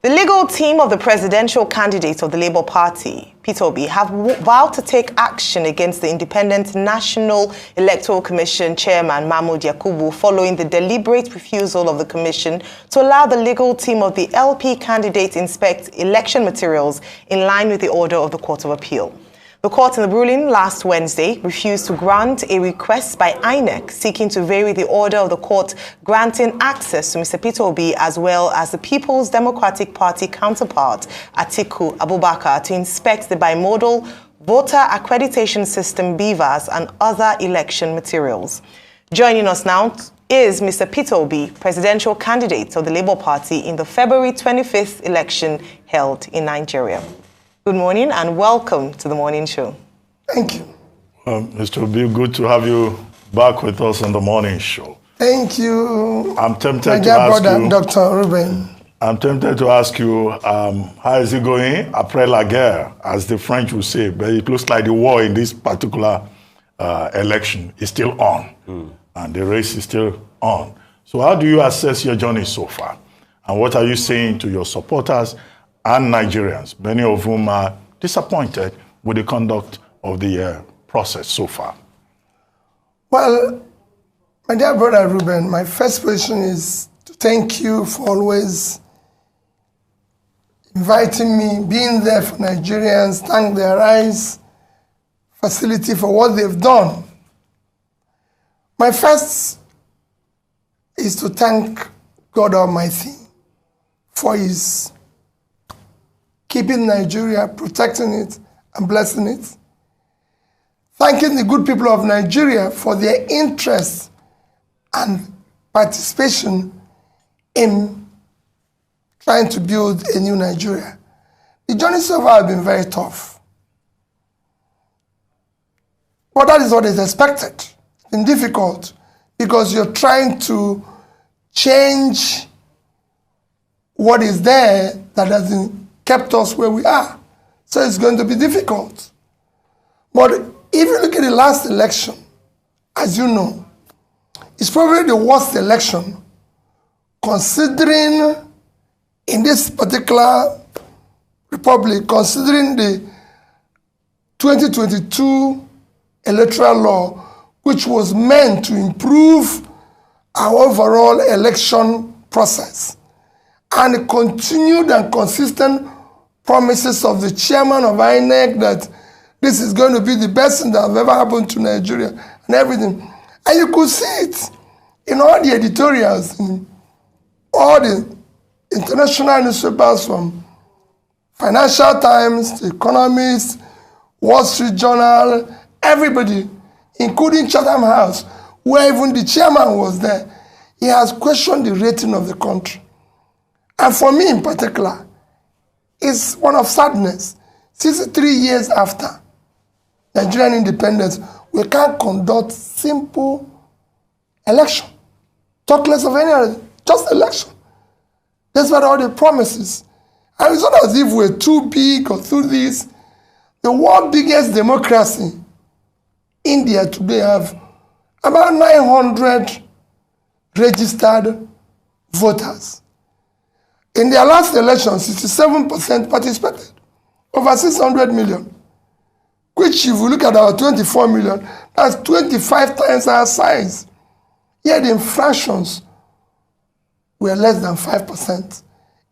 The legal team of the presidential candidate of the Labour Party, Peter Obi, have vowed to take action against the Independent National Electoral Commission Chairman Mahmood Yakubu following the deliberate refusal of the Commission to allow the legal team of the LP candidate inspect election materials in line with the order of the Court of Appeal. The court in the ruling last Wednesday refused to grant a request by INEC seeking to vary the order of the court granting access to Mr. Peter Obi as well as the People's Democratic Party counterpart, Atiku Abubakar, to inspect the bimodal voter accreditation system BVAS and other election materials. Joining us now is Mr. Peter Obi, presidential candidate of the Labour Party in the February 25th election held in Nigeria. Good morning and welcome to the morning show. Thank you. Mr. Obi, good to have you back with us on the morning show. Thank you. I'm tempted my to dear ask brother, you, Dr. Ruben. I'm tempted to ask you, how is it going? Après la guerre, as the French would say, but it looks like the war in this particular election is still on, and the race is still on. So how do you assess your journey so far? And what are you saying to your supporters and Nigerians, many of whom are disappointed with the conduct of the process so far? Well, my dear brother Ruben, my first question is to thank you for always inviting me, being there for Nigerians, thank the Arise facility for what they've done. My first is to thank God Almighty for His keeping Nigeria, protecting it, and blessing it. Thanking the good people of Nigeria for their interest and participation in trying to build a new Nigeria. The journey so far has been very tough. But that is what is expected. It's been difficult because you're trying to change what is there that hasn't kept us where we are. So it's going to be difficult. But if you look at the last election, as you know, it's probably the worst election considering in this particular republic, considering the 2022 electoral law, which was meant to improve our overall election process, and the continued and consistent promises of the chairman of INEC that this is going to be the best thing that has ever happened to Nigeria and everything. And you could see it in all the editorials, in all the international newspapers from Financial Times, The Economist, Wall Street Journal, everybody, including Chatham House, where even the chairman was there. He has questioned the rating of the country. And for me in particular, it's one of sadness. 63 years after Nigerian independence, we can't conduct simple election. Talk less of any other, just election. Despite all the promises. And it's not as if we're too big or too this. The world's biggest democracy, India today, have about 900 registered voters. In their last election, 67% participated, over 600 million, which if you look at our 24 million, that's 25 times our size. Yet the infractions were less than 5%.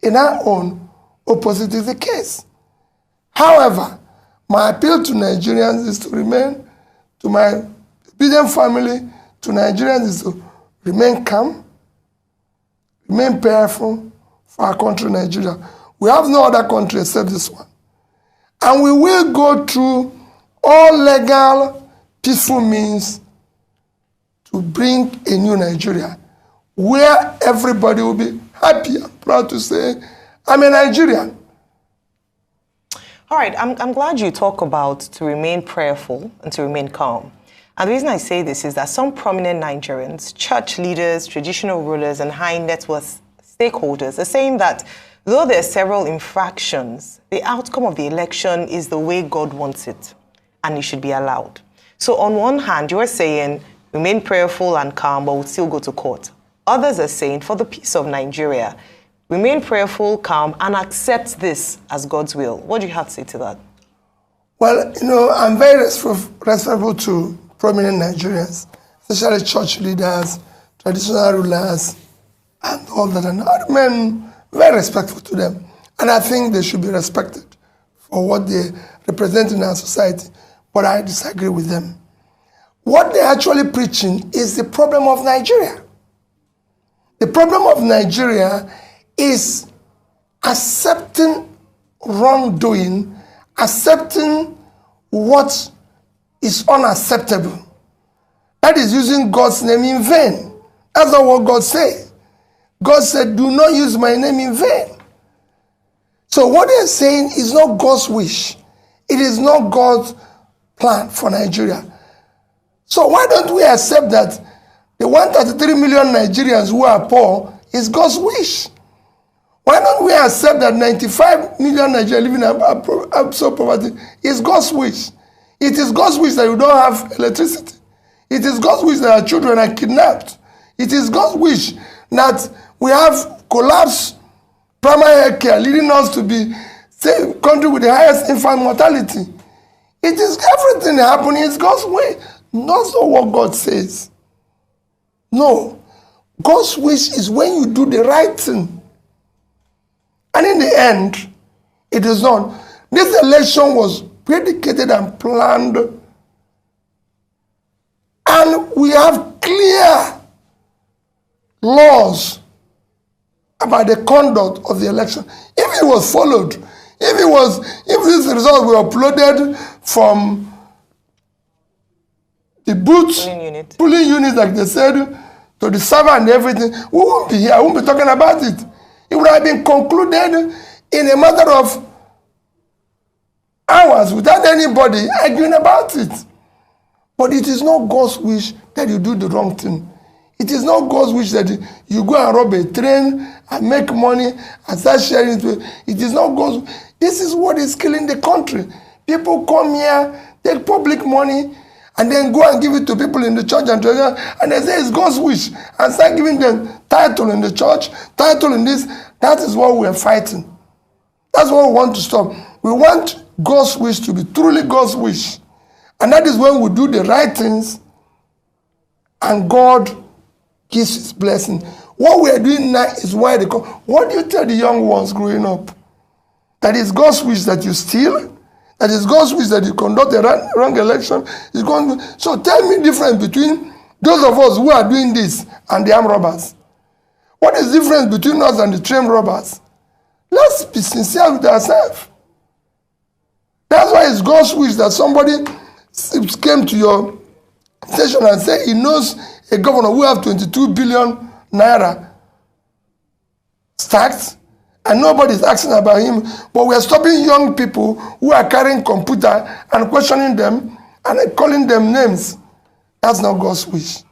In our own, opposite is the case. However, my appeal to Nigerians is to remain, to my obedient family, to Nigerians is to remain calm, remain prayerful, for our country, Nigeria. We have no other country except this one. And we will go through all legal, peaceful means to bring a new Nigeria, where everybody will be happy and proud to say, I'm a Nigerian. All right, I'm glad you talk about to remain prayerful and to remain calm. And the reason I say this is that some prominent Nigerians, church leaders, traditional rulers, and high net worth stakeholders are saying that though there are several infractions, the outcome of the election is the way God wants it, and it should be allowed. So on one hand, you are saying remain prayerful and calm, but we'll still go to court. Others are saying for the peace of Nigeria, remain prayerful, calm, and accept this as God's will. What do you have to say to that? Well, I'm very respectful to prominent Nigerians, especially church leaders, traditional rulers, and all that. And I remain very respectful to them. And I think they should be respected for what they represent in our society. But I disagree with them. What they're actually preaching is the problem of Nigeria. The problem of Nigeria is accepting wrongdoing, accepting what is unacceptable. That is using God's name in vain. That's not what God said. God said, do not use my name in vain. So what they're saying is not God's wish. It is not God's plan for Nigeria. So why don't we accept that the 133 million Nigerians who are poor is God's wish? Why don't we accept that 95 million Nigerians living in absolute poverty is God's wish? It is God's wish that you don't have electricity. It is God's wish that our children are kidnapped. It is God's wish that we have collapsed primary health care, leading us to be the country with the highest infant mortality. It is everything happening is God's way. Not so what God says. No. God's wish is when you do the right thing. And in the end, it is not. This election was predicated and planned. And we have clear laws about the conduct of the election. If it was followed, if these results were uploaded from the booth, polling units, like they said, to the server and everything, we won't be here, we won't be talking about it. It would have been concluded in a matter of hours without anybody arguing about it. But it is not God's wish that you do the wrong thing. It is not God's wish that you go and rob a train and make money and start sharing it. It is not God's. This is what is killing the country. People come here, take public money, and then go and give it to people in the church and they say it's God's wish, and start giving them title in the church, title in this. That is what we are fighting. That's what we want to stop. We want God's wish to be truly God's wish. And that is when we do the right things and God gives his blessing. What we are doing now is why they come. What do you tell the young ones growing up? That is God's wish that you steal? That is God's wish that you conduct a wrong election? So tell me the difference between those of us who are doing this and the armed robbers. What is the difference between us and the trained robbers? Let's be sincere with ourselves. That's why it's God's wish that somebody came to your station and said he knows a governor who have 22 billion naira stacked, and nobody's asking about him. But we are stopping young people who are carrying computer and questioning them and calling them names. That's not God's wish.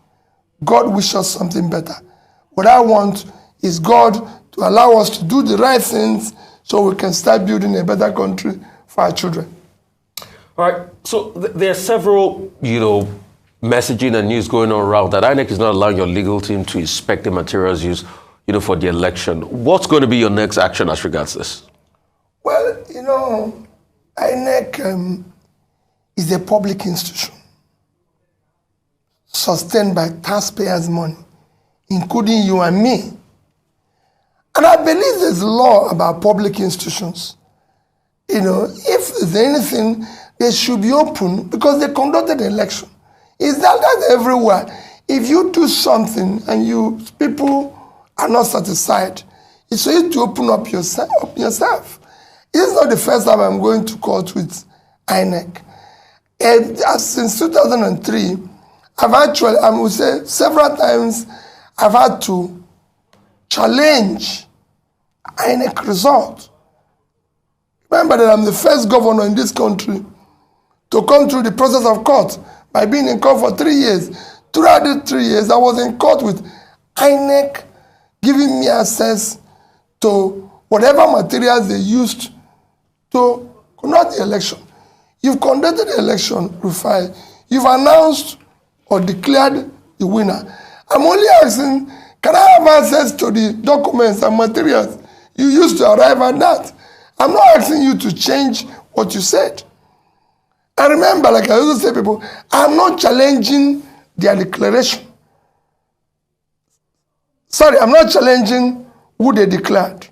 God wishes something better. What I want is God to allow us to do the right things so we can start building a better country for our children. All right. So there are several, messaging and news going on around that INEC is not allowing your legal team to inspect the materials used, for the election. What's going to be your next action as regards this? Well, INEC is a public institution sustained by taxpayers' money, including you and me. And I believe there's law about public institutions. If there's anything, they should be open because they conducted an election. Is that everywhere? If you do something and people are not satisfied, it's for you to open up yourself. It's not the first time I'm going to court with INEC. And since 2003, I've actually, I would say several times, I've had to challenge INEC result. Remember that I'm the first governor in this country to come through the process of court by being in court for 3 years. Throughout the 3 years, I was in court with INEC giving me access to whatever materials they used to conduct the election. You've conducted the election, Rufai. You've announced or declared the winner. I'm only asking, can I have access to the documents and materials you used to arrive at that. I'm not asking you to change what you said. And remember, like I also say people, I'm not challenging their declaration. Sorry, I'm not challenging who they declared.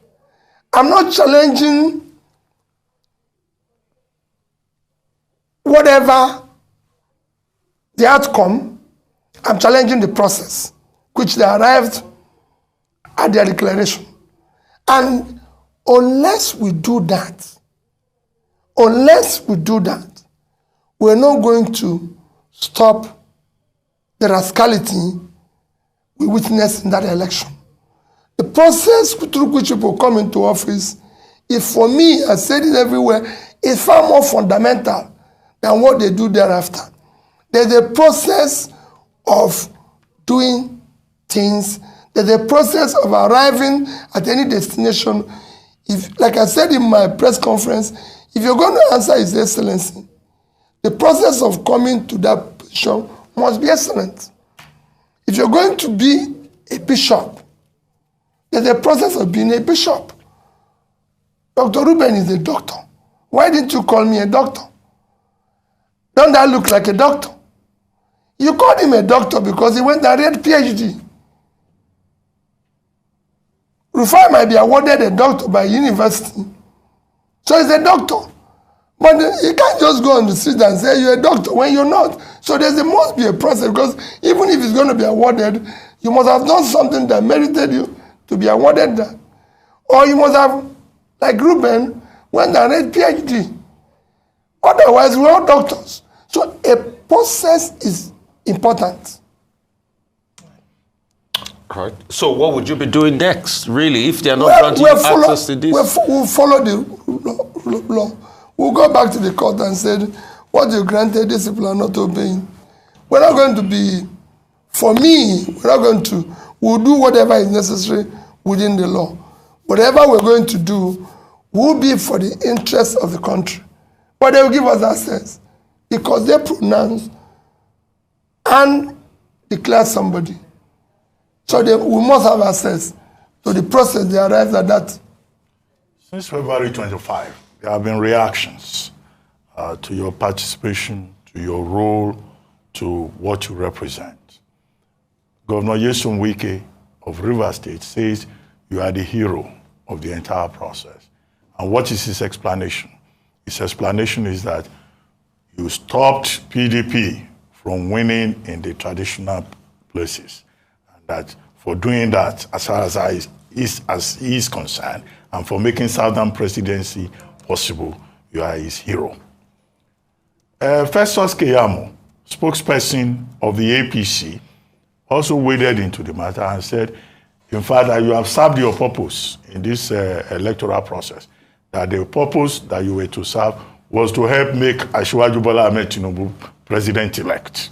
I'm not challenging whatever the outcome. I'm challenging the process which they arrived at their declaration. And unless we do that, we're not going to stop the rascality we witnessed in that election. The process through which people come into office is, for me, I said it everywhere, is far more fundamental than what they do thereafter. There's a process of doing things. There's a process of arriving at any destination. If, like I said in my press conference, if you're going to answer His Excellency, the process of coming to that position must be excellent. If you're going to be a bishop, there's a process of being a bishop. Dr. Ruben is a doctor. Why didn't you call me a doctor? Don't that look like a doctor? You called him a doctor because he went and read PhD. Rufai might be awarded a doctor by university. So he's a doctor. But you can't just go on the street and say you're a doctor when you're not. So there must be a process, because even if it's going to be awarded, you must have done something that merited you to be awarded that. Or you must have, like Ruben, went and read PhD. Otherwise, we're all doctors. So a process is important. Right. So what would you be doing next, really, if they're not granting you access to this? We'll follow the law. We'll go back to the court and say, what you granted, these people are not obeying. We're not going to be, for me, we'll do whatever is necessary within the law. Whatever we're going to do will be for the interest of the country. But they will give us access because they pronounce and declare somebody. So we must have access to the process they arrived at that. Since February 25, there have been reactions to your participation, to your role, to what you represent. Governor Nyesom Wike of Rivers State says you are the hero of the entire process. And what is his explanation? His explanation is that you stopped PDP from winning in the traditional places. And that for doing that, as far as he is concerned, and for making Southern presidency possible, you are his hero. Festus Keyamo, spokesperson of the APC, also waded into the matter and said, in fact, that you have served your purpose in this electoral process, that the purpose that you were to serve was to help make Asiwaju Bola Ahmed Tinubu president-elect.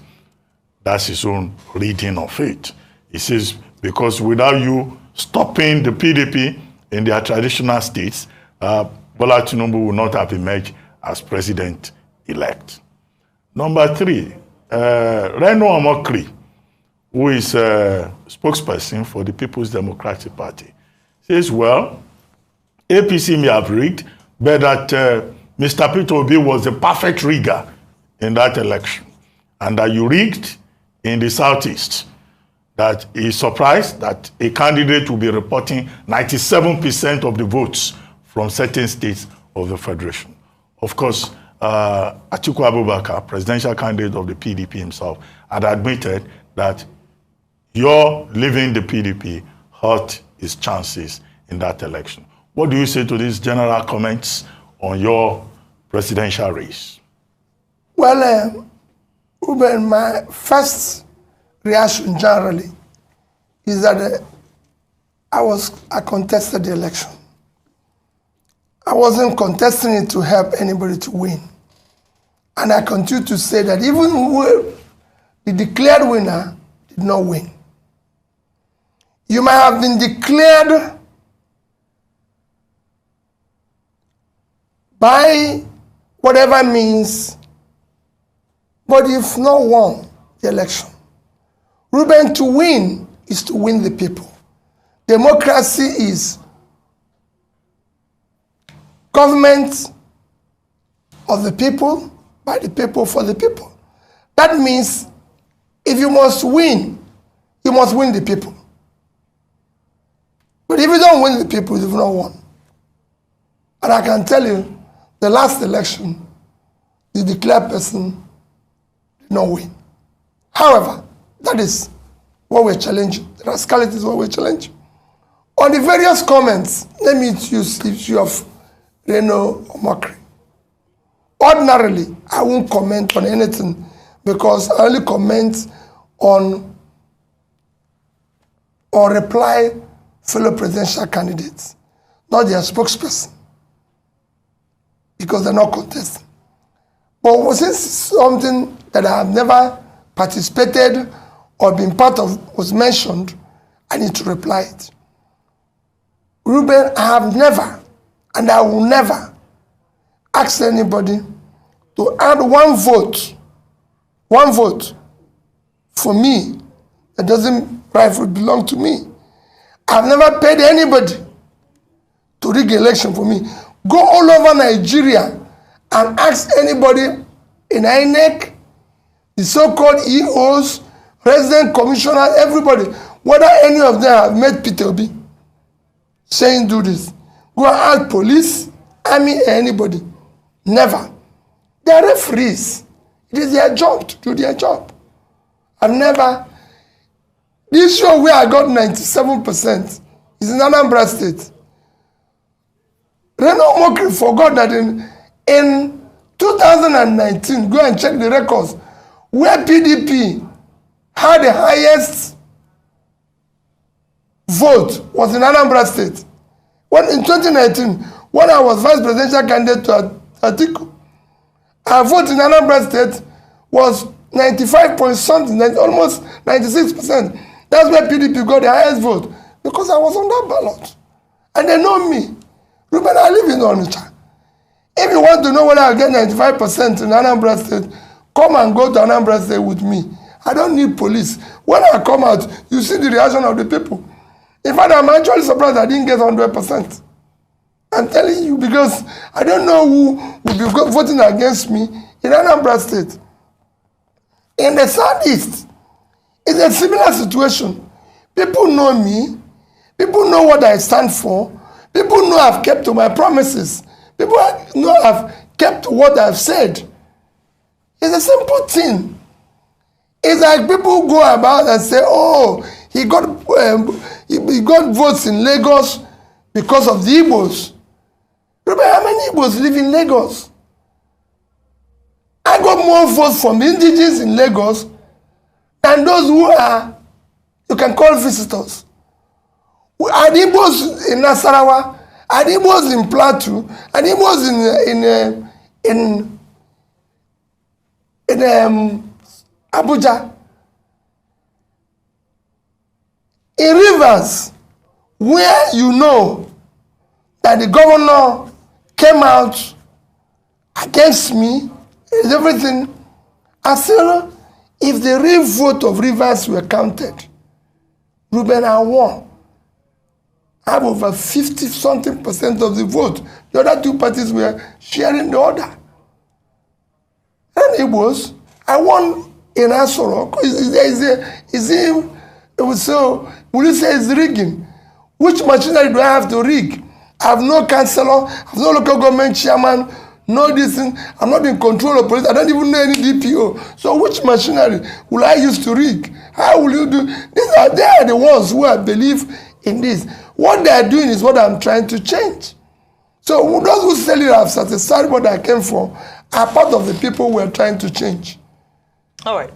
That's his own reading of it. He says, because without you stopping the PDP in their traditional states, Bola Tinubu will not have emerged as president-elect. Number three, Reno Omokri, who is a spokesperson for the People's Democratic Party, says, well, APC may have rigged, but that Mr. Peter Obi was the perfect rigger in that election, and that you rigged in the Southeast, that he is surprised that a candidate will be reporting 97% of the votes from certain states of the Federation. Of course, Atiku Abubakar, presidential candidate of the PDP himself, had admitted that your leaving the PDP hurt his chances in that election. What do you say to these general comments on your presidential race? Well, Ruben, my first reaction generally is that I contested the election. I wasn't contesting it to help anybody to win. And I continue to say that even the declared winner did not win. You might have been declared by whatever means, but you've not won the election. Ruben, to win is to win the people. Democracy is government of the people, by the people, for the people. That means if you must win the people. But if you don't win the people, you've not won. And I can tell you, the last election, the declared person did not win. However, that is what we're challenging. The rascality is what we're challenging. On the various comments, let me use the issue of Reno or mockery. Ordinarily, I won't comment on anything because I only comment on or reply fellow presidential candidates, not their spokesperson, because they're not contesting. But since something that I have never participated or been part of was mentioned, I need to reply it. Ruben, I have never, and I will never, ask anybody to add one vote for me that doesn't rightfully belong to me. I've never paid anybody to rig election for me. Go all over Nigeria and ask anybody in INEC, the so-called EOs, resident commissioners, everybody, whether any of them have met Peter Obi saying do this. Go and ask police, army, anybody. Never. They are referees. It is their job to do their job. I've never. This show where I got 97% is in Anambra State. Reno Mokri forgot that in 2019, go and check the records, where PDP had the highest vote was in Anambra State. When in 2019, when I was vice presidential candidate to Atiku, our vote in Anambra State was 95 point something, almost 96%. That's where PDP got the highest vote, because I was on that ballot. And they know me. Ruben, I live in Onitsha. If you want to know whether I get 95% in Anambra State, come and go to Anambra State with me. I don't need police. When I come out, you see the reaction of the people. In fact, I'm actually surprised I didn't get 100%. I'm telling you, because I don't know who will be voting against me in Anambra State. In the Southeast, it's a similar situation. People know me. People know what I stand for. People know I've kept to my promises. People know I've kept what I've said. It's a simple thing. It's like people go about and say, oh, he got votes in Lagos because of the Igbos. Remember how many Igbos live in Lagos? I got more votes from indigenes in Lagos than those who are, you can call visitors. Are the Igbos in Nasarawa? Are the Igbos in Plateau? Are the Igbos in Abuja? In Rivers, where you know that the governor came out against me, and everything, I said, if the real vote of Rivers were counted, Ruben, I won. I have over 50-something% of the vote. The other two parties were sharing the other. And it was, I won in Asoro. So, will you say it's rigging? Which machinery do I have to rig? I have no councillor, I have no local government chairman, no this thing. I'm not in control of police. I don't even know any DPO. So which machinery will I use to rig? How will you do? They are the ones who I believe in this. What they are doing is what I'm trying to change. So those who say you have satisfied what I came for are part of the people we are trying to change. All right.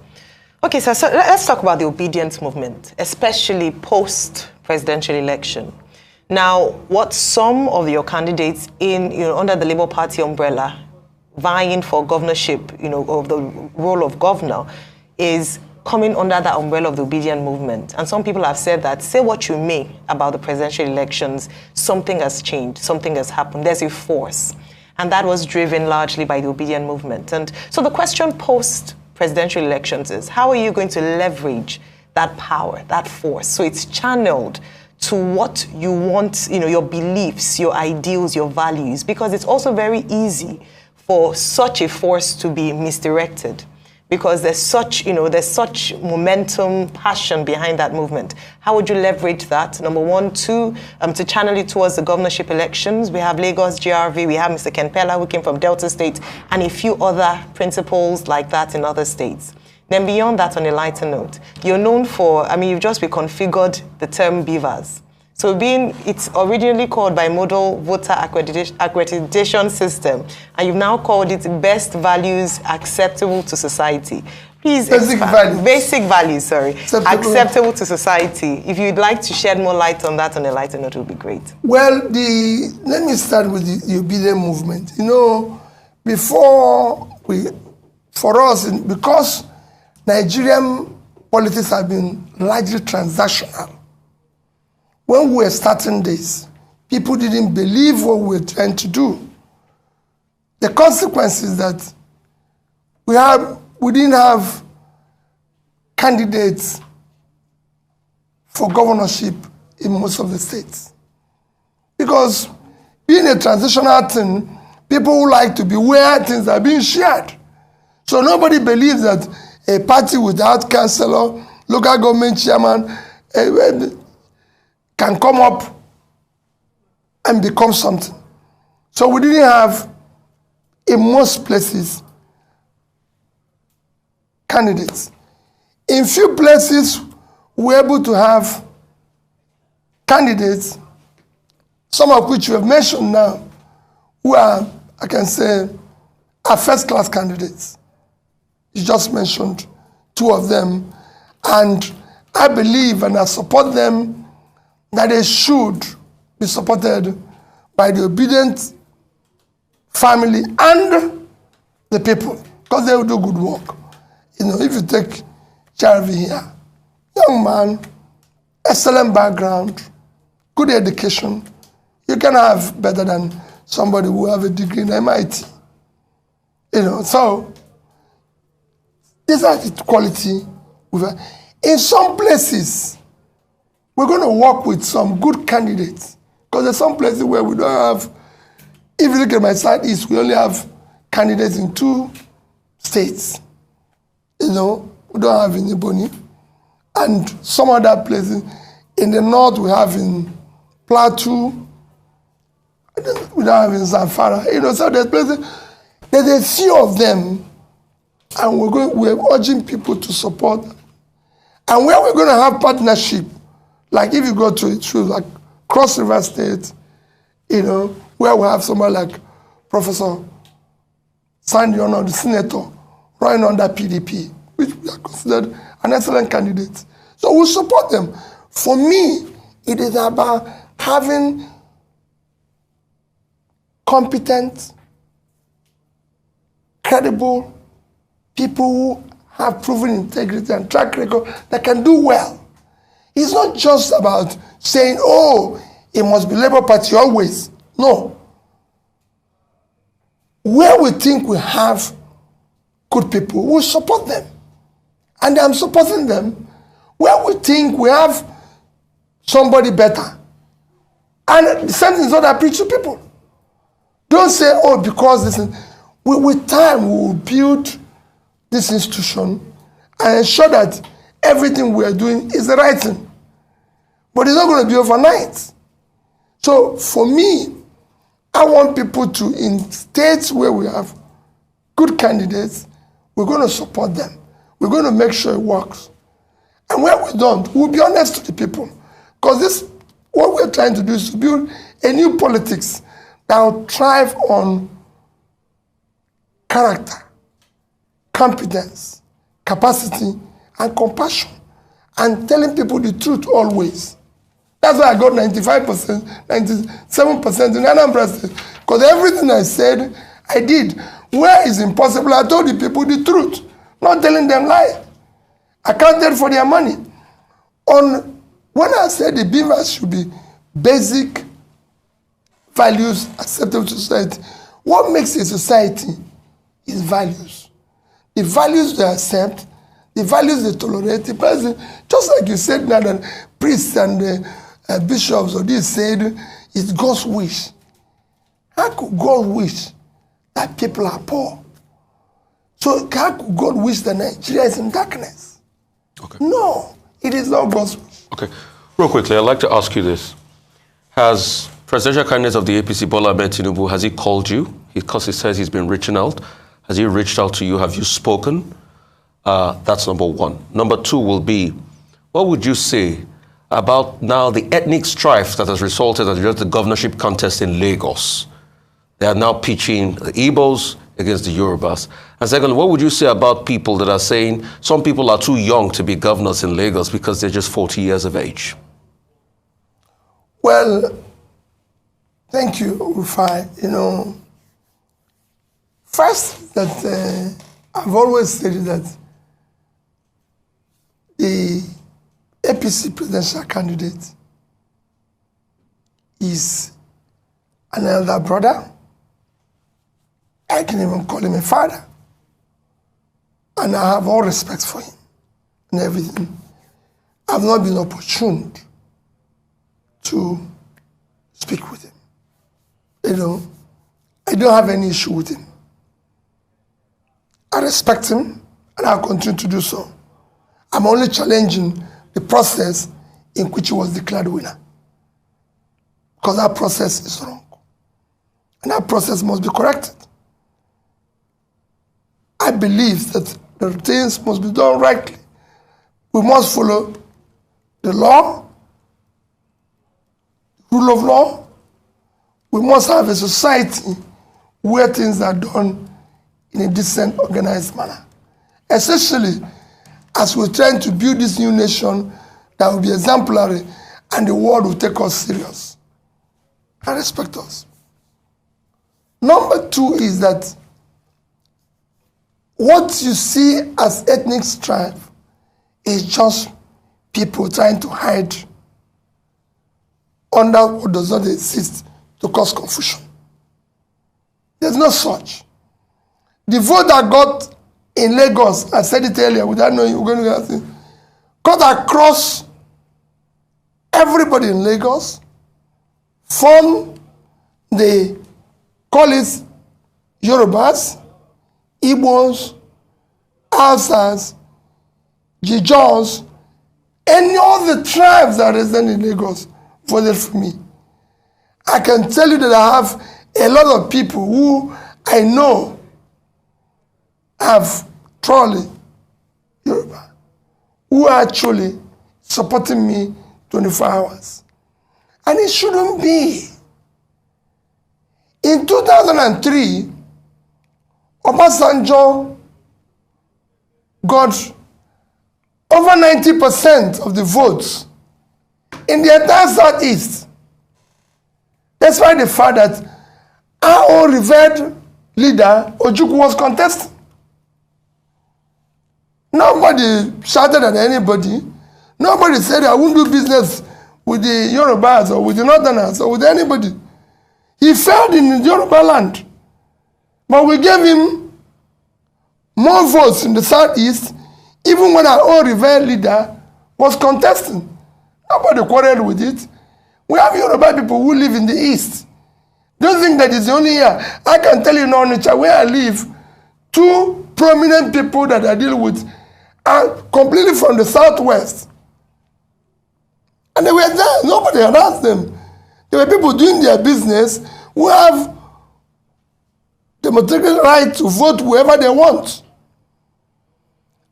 Okay, so let's talk about the obedience movement, especially post-presidential election. Now, what some of your candidates under the Labour Party umbrella vying for governorship, of the role of governor, is coming under that umbrella of the obedient movement. And some people have said that, say what you may about the presidential elections, something has changed, something has happened, there's a force. And that was driven largely by the obedient movement. And so the question post-presidential elections is, how are you going to leverage that power, that force, so it's channeled to what you want, your beliefs, your ideals, your values, because it's also very easy for such a force to be misdirected, because there's such momentum, passion behind that movement. How would you leverage that? Number one. Two, to channel it towards the governorship elections. We have Lagos GRV, we have Mr. Ken Pella, who came from Delta State, and a few other principles like that in other states. Then beyond that, on a lighter note, you're known for, you've just reconfigured the term beavers. So it's originally called Bimodal Voter Accreditation System, and you've now called it Best Values Acceptable to Society. Please expand. Basic values, sorry. Acceptable to society. If you'd like to shed more light on that on a lighter note, it would be great. Well, let me start with the obedient movement. For us, because Nigerian politics have been largely transactional, when we were starting this, people didn't believe what we were trying to do. The consequence is that we didn't have candidates for governorship in most of the states. Because being a transitional thing, people who like to be where things are being shared. So nobody believes that a party without councillor, local government chairman, can come up and become something. So we didn't have, in most places, candidates. In few places, we were able to have candidates, some of which you have mentioned now, who are, I can say, are first-class candidates. You just mentioned two of them, and I believe and I support them that they should be supported by the obedient family and the people, because they will do good work. If you take Jarvi here, young man, excellent background, good education, you can have better than somebody who have a degree in MIT. So these are the quality we've had. In some places, we're going to work with some good candidates, because there's some places where we don't have, if you look at my southeast, we only have candidates in 2 states. We don't have in Iboni. And some other places, in the north we have in Plateau, we don't have in Zamfara. So there's places, there's a few of them, and we're urging people to support. And where we're going to have partnership, like if you go to like Cross River State, where we have someone like Professor Sandy Ono, the senator, running under PDP, which we are considered an excellent candidate. So we support them. For me, it is about having competent, credible people who have proven integrity and track record that can do well. It's not just about saying, it must be Labour Party always. No. Where we think we have good people, we support them. And I'm supporting them. Where we think we have somebody better. And the same thing is what I preach to people. Don't say, because this is... With time, we will build this institution and ensure that everything we are doing is the right thing. But it's not going to be overnight. So for me, I want people to, in states where we have good candidates, we're going to support them. We're going to make sure it works. And where we don't, we'll be honest to the people. Because what we're trying to do is to build a new politics that will thrive on character, competence, capacity, and compassion, and telling people the truth always. That's why I got 95%, 97% in Anambra State. Because everything I said, I did. Where it's impossible, I told the people the truth, not telling them lies. Accounted for their money. When I said the beavers should be basic values acceptable to society, what makes a society is values. The values they accept, the values they tolerate, the person, just like you said now that priests and bishops or this said it's God's wish. How could God wish that people are poor? So how could God wish that Nigeria is in darkness? Okay. No, it is not God's wish. Okay. Real quickly, I'd like to ask you this. Has presidential candidate of the APC, Bola Ahmed Tinubu, has he called you? Because he says he's been reaching out. Has he reached out to you? Have you spoken? That's number one. Number two will be, what would you say about now the ethnic strife that has resulted in the governorship contest in Lagos? They are now pitching the Igbos against the Yorubas. And secondly, what would you say about people that are saying some people are too young to be governors in Lagos because they're just 40 years of age? Well, thank you, Rufai. First, that I've always said that the APC presidential candidate is an elder brother. I can even call him a father. And I have all respect for him and everything. I've not been opportuned to speak with him. I don't have any issue with him. I respect him, and I'll continue to do so. I'm only challenging the process in which he was declared winner. Because that process is wrong. And that process must be corrected. I believe that the things must be done rightly. We must follow the law, rule of law. We must have a society where things are done in a decent, organized manner. Especially as we're trying to build this new nation that will be exemplary and the world will take us serious and respect us. Number two is that what you see as ethnic strife is just people trying to hide under what does not exist to cause confusion. There's no such. The vote that got in Lagos, I said it earlier without knowing you were going to get it, got across everybody in Lagos from the call it Yorubas, Igbos, Hausas, Jijons, any of the tribes that reside in Lagos voted for me. I can tell you that I have a lot of people who I know have truly Yoruba, who are actually supporting me 24 hours. And it shouldn't be. In 2003, Obasanjo got over 90% of the votes in the entire Southeast. Despite the fact that our own revered leader, Ojukwu, was contesting. Nobody shouted at anybody. Nobody said, I won't do business with the Yorubas or with the Northerners or with anybody. He failed in the Yoruba land. But we gave him more votes in the Southeast, even when our own revered leader was contesting. Nobody quarreled with it. We have Yoruba people who live in the East. Don't think that it's only here. I can tell you now, nature where I live, two prominent people that I deal with are completely from the Southwest. And they were there. Nobody had asked them. There were people doing their business who have democratic right to vote whoever they want.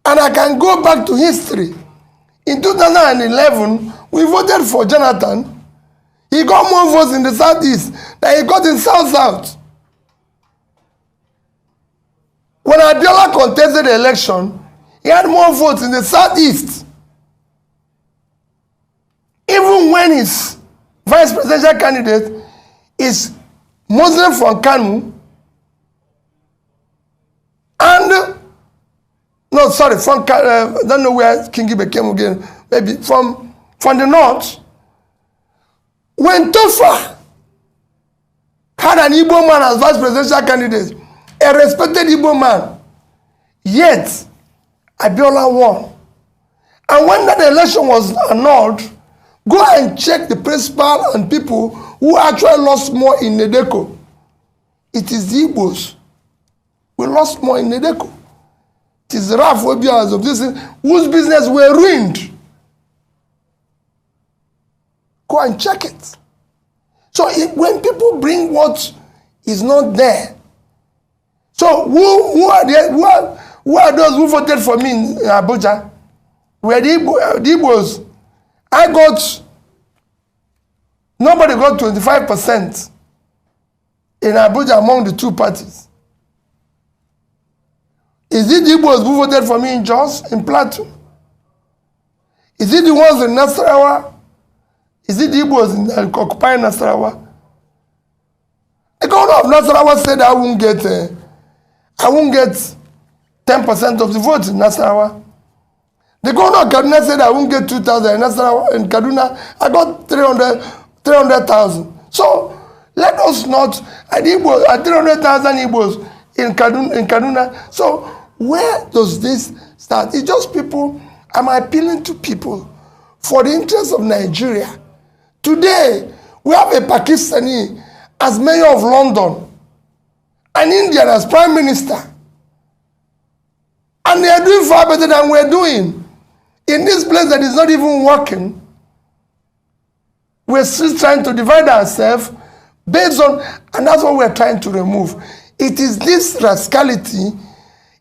And I can go back to history. In 2011, we voted for Jonathan. He got more votes in the Southeast than he got in South-South. When Abiola contested the election, he had more votes in the Southeast. Even when his vice presidential candidate is Muslim from Kanu, and from I don't know where King Ibe came again, maybe from the north. When Tofa had an Igbo man as vice presidential candidate, a respected Igbo man, yet Abiola won. And when that election was annulled, Go and check the principal and people who actually lost more in Nedeco. It is the Igbos. We lost more in Nedeco. It is the Raf Obias of this whose business were ruined. Go and check it. So when people bring what is not there, so who are those who voted for me in Abuja? Were the Igbos. Nobody got 25% in Abuja among the two parties. Is it the Igbos who voted for me in Jos, in Plateau? Is it the ones in Nasarawa? Is it the Igbos in occupying Nasarawa? The governor of Nasarawa said I won't get 10% of the votes in Nasarawa. The governor of Kaduna said I won't get 2,000 in Nasarawa. In Kaduna, I got 300,000. So let us not, at 300,000 Igbos in Kaduna. So where does this start? It's just people, I'm appealing to people for the interest of Nigeria. Today, we have a Pakistani as mayor of London, an Indian as prime minister. And they are doing far better than we're doing. In this place that is not even working, we're still trying to divide ourselves based on, and that's what we're trying to remove. It is this rascality,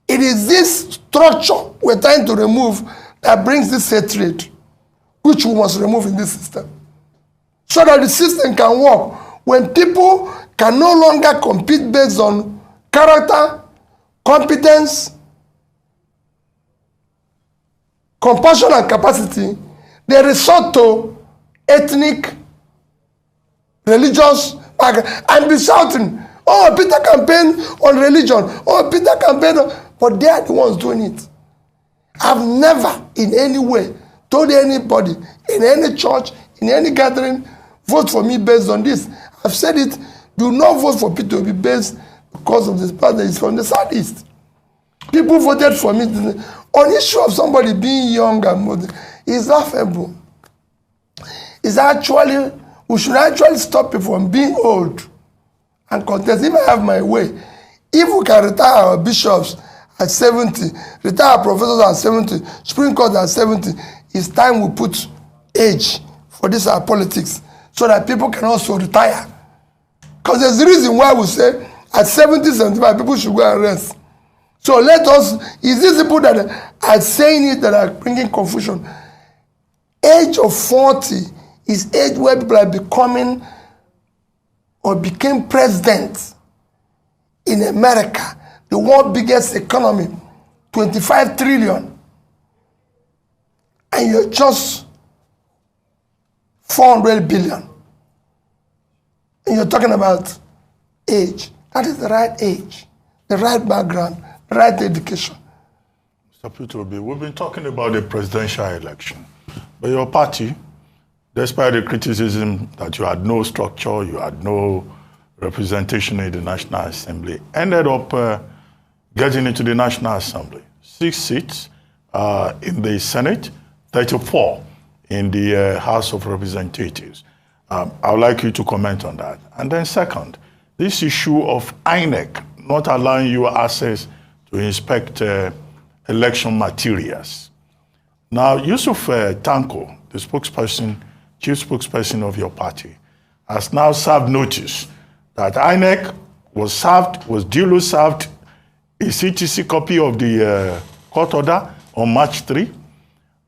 it is this structure we're trying to remove that brings this hatred, which we must remove in this system. So that the system can work. When people can no longer compete based on character, competence, compassion and capacity, they resort to ethnic, religious, and be shouting, oh, Peter campaign on religion, oh, Peter campaign on, but they are the ones doing it. I've never in any way told anybody in any church, in any gathering, vote for me based on this. I've said it, do not vote for Peter to be based because of this part that is from the Southeast. People voted for me. On issue of somebody being young and modern, is laughable. It's actually, we should actually stop people from being old and contest. If I have my way, if we can retire our bishops at 70, retire our professors at 70, Supreme Court at 70, it's time we put age for this our politics so that people can also retire. Because there's a reason why we say at 70, 75, people should go and rest. So let us, is this people that are saying it that are bringing confusion? Age of 40 is age where people are becoming or became president in America, the world's biggest economy, 25 trillion. And you're just 400 billion. And you're talking about age. That is the right age, the right background, right education. Mr. Peter, we've been talking about the presidential election, but your party, despite the criticism that you had no structure, you had no representation in the National Assembly, ended up getting into the National Assembly. 6 seats in the Senate, 34 in the House of Representatives. I would like you to comment on that. And then second, this issue of INEC not allowing you access to inspect election materials. Now, Yusuf Tanko, the spokesperson, chief spokesperson of your party, has now served notice that INEC was duly served a CTC copy of the court order on March 3.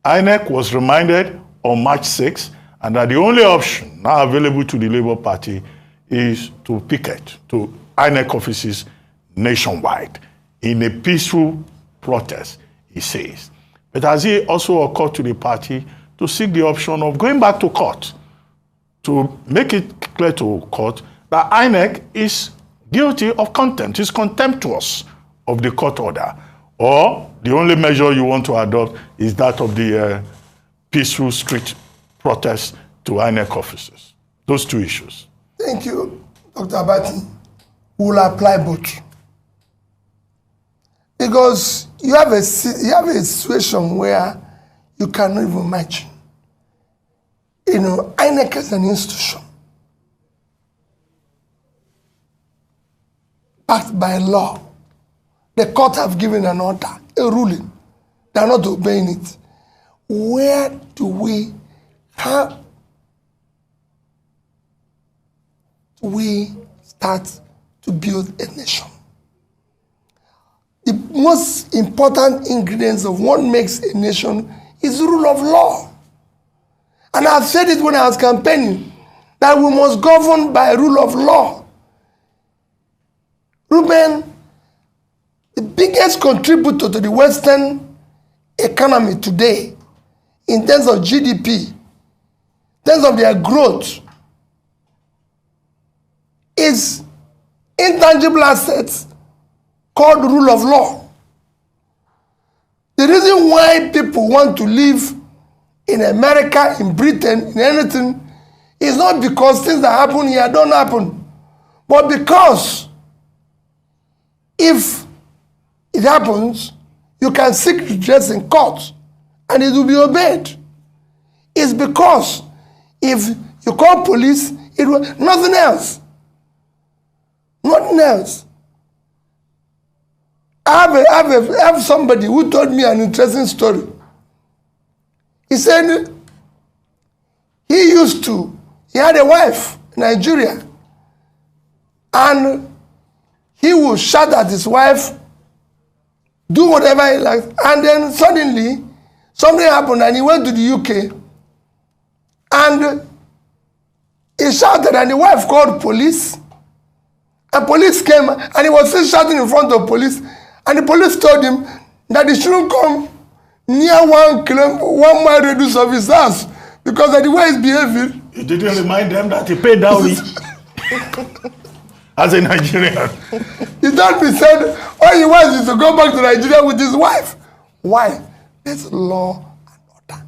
INEC was reminded on March 6, and that the only option now available to the Labour Party is to picket to INEC offices nationwide in a peaceful protest, he says. But has it also occurred to the party to seek the option of going back to court to make it clear to court that INEC is guilty of contempt, is contemptuous of the court order? Or the only measure you want to adopt is that of the peaceful street protest to INEC offices? Those two issues. Thank you, Dr. Abati. We will apply both. Because you have a situation where you cannot even imagine. INEC is an institution backed by law. The court have given an order, a ruling. They are not obeying it. Where do we start to build a nation? The most important ingredients of what makes a nation is the rule of law. And I've said it when I was campaigning, that we must govern by rule of law. Ruben, the biggest contributor to the Western economy today, in terms of GDP, in terms of their growth, is intangible assets called rule of law. The reason why people want to live in America, in Britain, in anything, is not because things that happen here don't happen, but because if it happens, you can seek redress in court and it will be obeyed. It's because if you call police, it will nothing else. Nothing else. I have somebody who told me an interesting story. He said he had a wife in Nigeria, and he would shout at his wife, do whatever he likes, and then suddenly something happened and he went to the UK and he shouted and the wife called police, and police came and he was still shouting in front of police, and the police told him that he shouldn't come near 1 mile radius of his house because of the way he's behaving. You didn't remind them that he paid dowry as a Nigerian. He told me, said, all he wants is to go back to Nigeria with his wife. Why? There's law and order.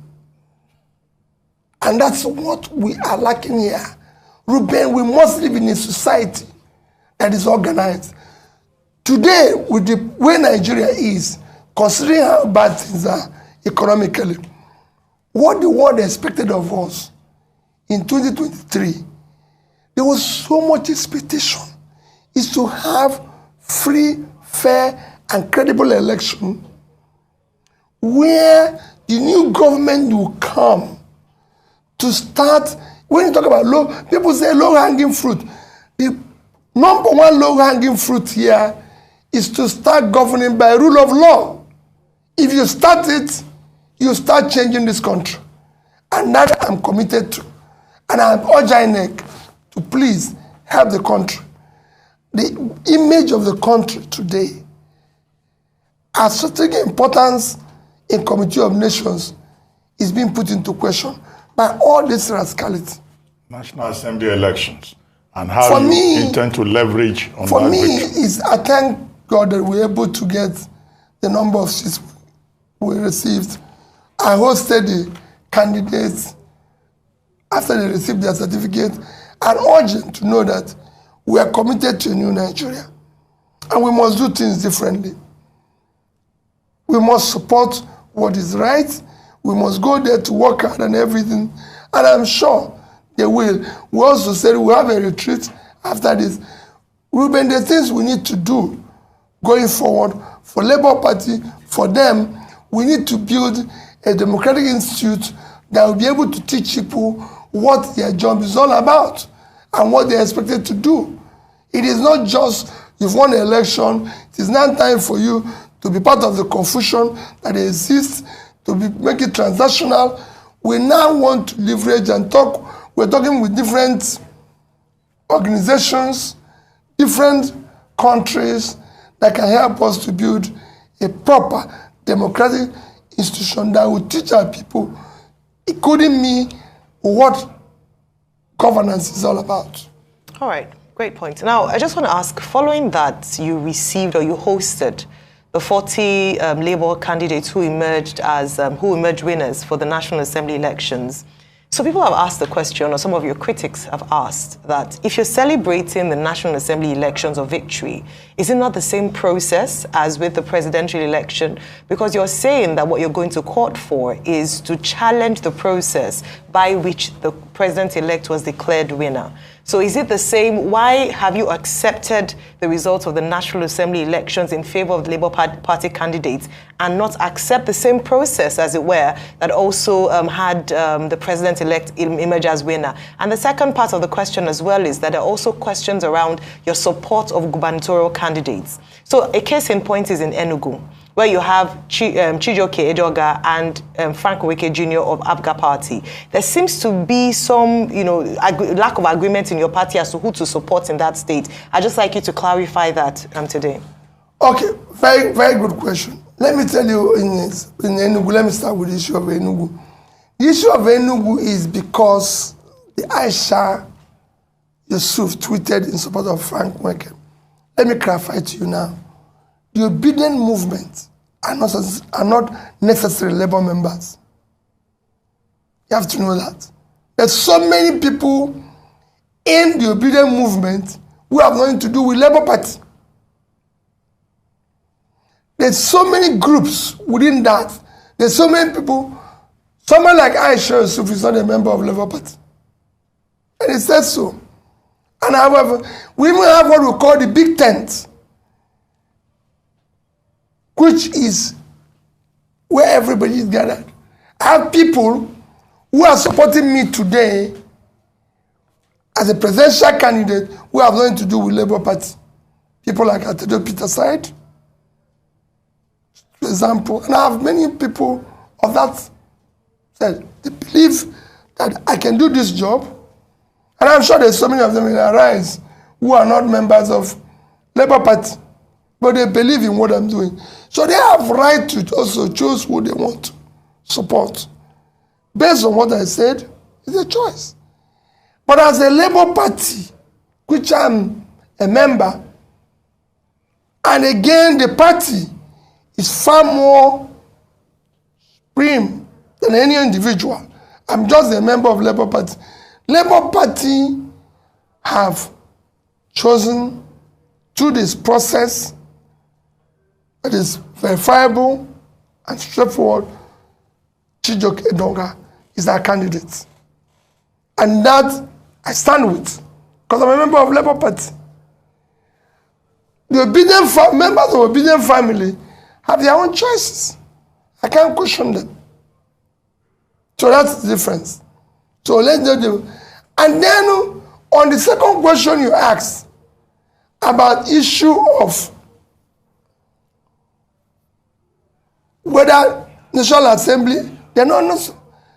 And that's what we are lacking here. Ruben, we must live in a society that is organized. Today, with the way Nigeria is, considering how bad things are economically, what the world expected of us in 2023, there was so much expectation, is to have free, fair, and credible election where the new government will come to start. When you talk about low, people say low-hanging fruit. The number one low-hanging fruit here is to start governing by rule of law. If you start it, you start changing this country. And that I'm committed to. And I urge INEC to please help the country. The image of the country today has strategic importance in Committee of Nations is being put into question by all this rascality. National Assembly elections and how you intend to leverage on for that me, victory. I thank God that we're able to get the number of seats we received. I hosted the candidates after they received their certificate and urged them to know that we are committed to a new Nigeria and we must do things differently. We must support what is right. We must go there to work hard and everything. And I'm sure they will. We also said we'll have a retreat after this. Ruben, the things we need to do going forward for Labour Party, for them, we need to build a democratic institute that will be able to teach people what their job is all about and what they're expected to do. It is not just you've won an election, it is now time for you to be part of the confusion that exists, to make it transactional. We now want to leverage and talk. We're talking with different organizations, different countries that can help us to build a proper democratic institution that will teach our people, including me, what governance is all about. All right, great point. Now, I just want to ask, following that you received or you hosted the 40 Labour candidates who emerged winners for the National Assembly elections. So people have asked the question, or some of your critics have asked, that if you're celebrating the National Assembly elections of victory, is it not the same process as with the presidential election? Because you're saying that what you're going to court for is to challenge the process by which the president-elect was declared winner. So is it the same? Why have you accepted the results of the National Assembly elections in favor of the Labour Party candidates and not accept the same process, as it were, that also had the president-elect emerge as winner? And the second part of the question as well is that there are also questions around your support of gubernatorial candidates. So a case in point is in Enugu, where you have Chijioke Ejoga and Frank Oweke Jr. of ABGA Party. There seems to be some, lack of agreement in your party as to who to support in that state. I'd just like you to clarify that today. Okay, very, very good question. Let me tell you in Enugu, let me start with the issue of Enugu. The issue of Enugu is because the Aisha Yusuf tweeted in support of Frank Oweke. Let me clarify to you now. The obedient movement are not necessarily Labour members. You have to know that. There's so many people in the obedient movement who have nothing to do with Labour Party. There's so many groups within that. There's so many people. Someone like Aisha Yusuf is not a member of Labour Party. And it says so. And however, we even have what we call the big tent, which is where everybody is gathered. I have people who are supporting me today as a presidential candidate who have nothing to do with Labour Party. People like Atedo Peter Side, for example. And I have many people of that side. They believe that I can do this job. And I'm sure there's so many of them in Arise who are not members of Labour Party, but they believe in what I'm doing. So they have right to also choose who they want to support. Based on what I said, it's a choice. But as a Labour Party, which I'm a member, and again, the party is far more supreme than any individual. I'm just a member of Labour Party. Labour Party have chosen through this process that is verifiable and straightforward, Chijioke Ejoga is our candidate. And that I stand with, because I'm a member of Labour Party. The obedient members of obedient family have their own choices. I can't question them. So that's the difference. So let's do. And then on the second question you asked about issue of whether National Assembly, they're not.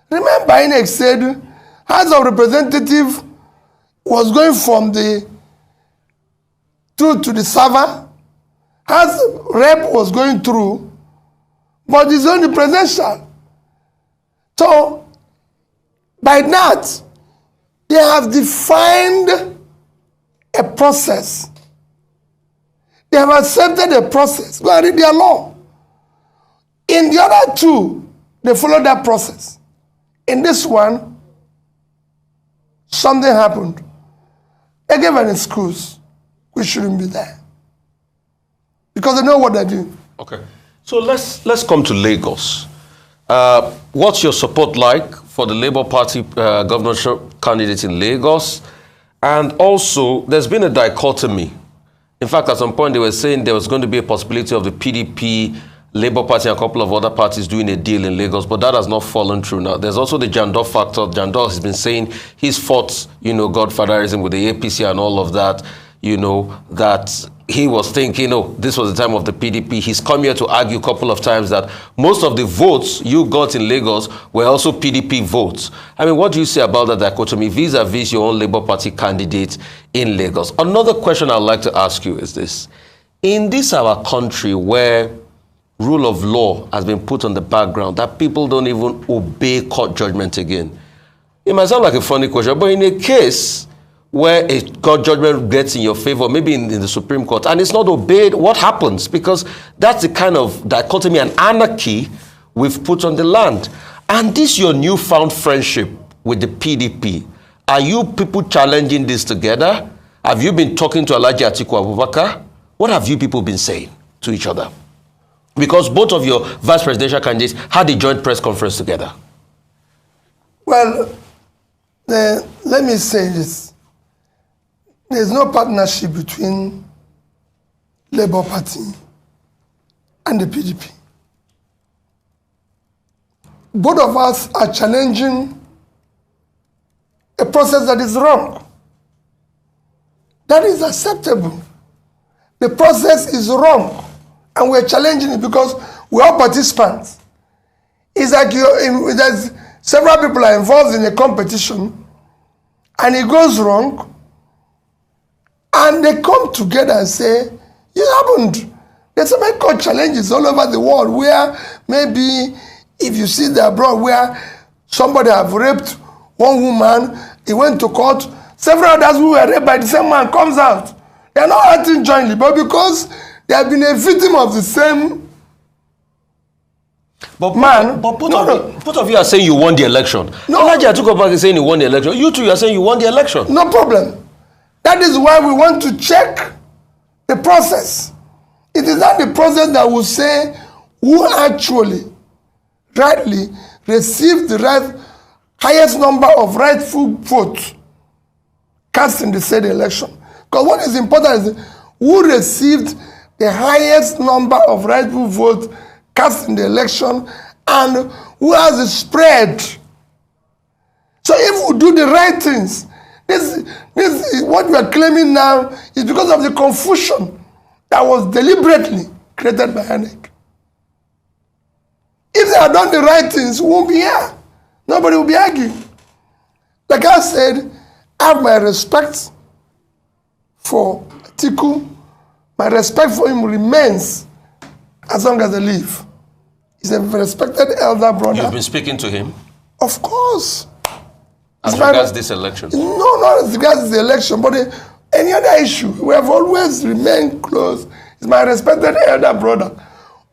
Remember, INEC said House of Representative was going from the through to the server. House Rep was going through, but it's only presidential. So by that, they have defined a process. They have accepted a process. Go and read their law. In the other two, they followed that process. In this one, something happened. They gave an excuse. We shouldn't be there. Because they know what they're doing. Okay. So let's come to Lagos. What's your support like for the Labour Party governorship candidate in Lagos? And also, there's been a dichotomy. In fact, at some point, they were saying there was going to be a possibility of the PDP, Labour Party, and a couple of other parties doing a deal in Lagos, but that has not fallen through now. There's also the Jandor factor. Jandor has been saying he's fought, godfatherism with the APC and all of that, that he was thinking, this was the time of the PDP. He's come here to argue a couple of times that most of the votes you got in Lagos were also PDP votes. I mean, what do you say about that dichotomy vis-a-vis your own Labour Party candidate in Lagos? Another question I'd like to ask you is this. In this our country where rule of law has been put on the background, that people don't even obey court judgment again, it might sound like a funny question, but in a case where a court judgment gets in your favor, maybe in the Supreme Court, and it's not obeyed, what happens? Because that's the kind of dichotomy and anarchy we've put on the land. And this your newfound friendship with the PDP. Are you people challenging this together? Have you been talking to Alhaji Atiku Abubakar? What have you people been saying to each other? Because both of your vice presidential candidates had a joint press conference together. Well, let me say this. There's no partnership between Labour Party and the PDP. Both of us are challenging a process that is wrong. That is acceptable. The process is wrong, and we're challenging it because we're all participants. It's like there's several people are involved in a competition, and it goes wrong, and they come together and say, it happened. There's something called challenges all over the world where maybe if you see the abroad where somebody have raped one woman, he went to court, several others who were raped by the same man comes out. They are not acting jointly, but because they have been a victim of the same man. But both of you are saying you won the election. No. Alhaji Atiku Abubakar is saying you won the election. You two are saying you won the election. No problem. That is why we want to check the process. It is not the process that will say who actually rightly received the highest number of rightful votes cast in the said election. Because what is important is who received the highest number of rightful votes cast in the election and who has the spread. So if we do the right things, this is what we are claiming now is because of the confusion that was deliberately created by INEC. If they had done the right things, we won't be here. Nobody will be arguing. Like I said, I have my respect for Atiku. My respect for him remains as long as I live. He's a respected elder brother. You've been speaking to him? Of course. As regards this election? No, not as regards the election, but any other issue. We have always remained close. He's my respected elder brother.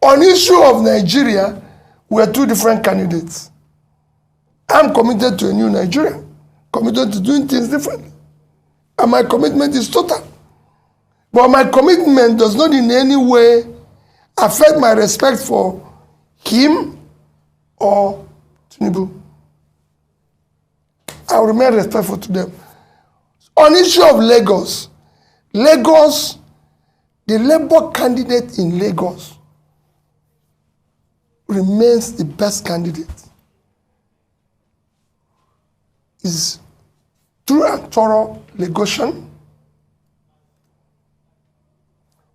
On issue of Nigeria, we are two different candidates. I'm committed to a new Nigeria, committed to doing things differently. And my commitment is total. But my commitment does not in any way affect my respect for him or Tinubu. I will remain respectful to them. On issue of Lagos, the Labour candidate in Lagos remains the best candidate. Is true and thorough Lagosian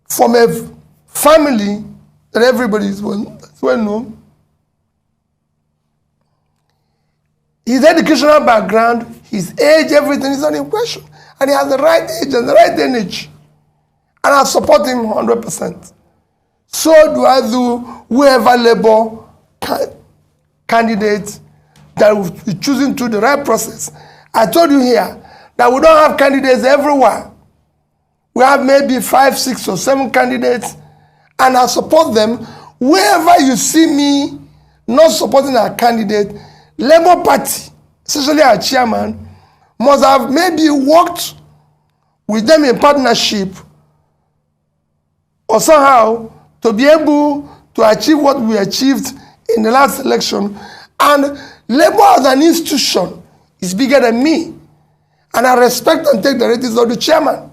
from a family that everybody is well known. His educational background, his age, everything is not in question. And he has the right age and the right energy. And I support him 100%. So do I do whoever Labour candidate that will be choosing through the right process. I told you here that we don't have candidates everywhere. We have maybe 5, 6, or 7 candidates, and I support them. Wherever you see me not supporting our candidate, Labour Party, especially our chairman, must have maybe worked with them in partnership or somehow to be able to achieve what we achieved in the last election. And Labour as an institution is bigger than me. And I respect and take the ratings of the chairman.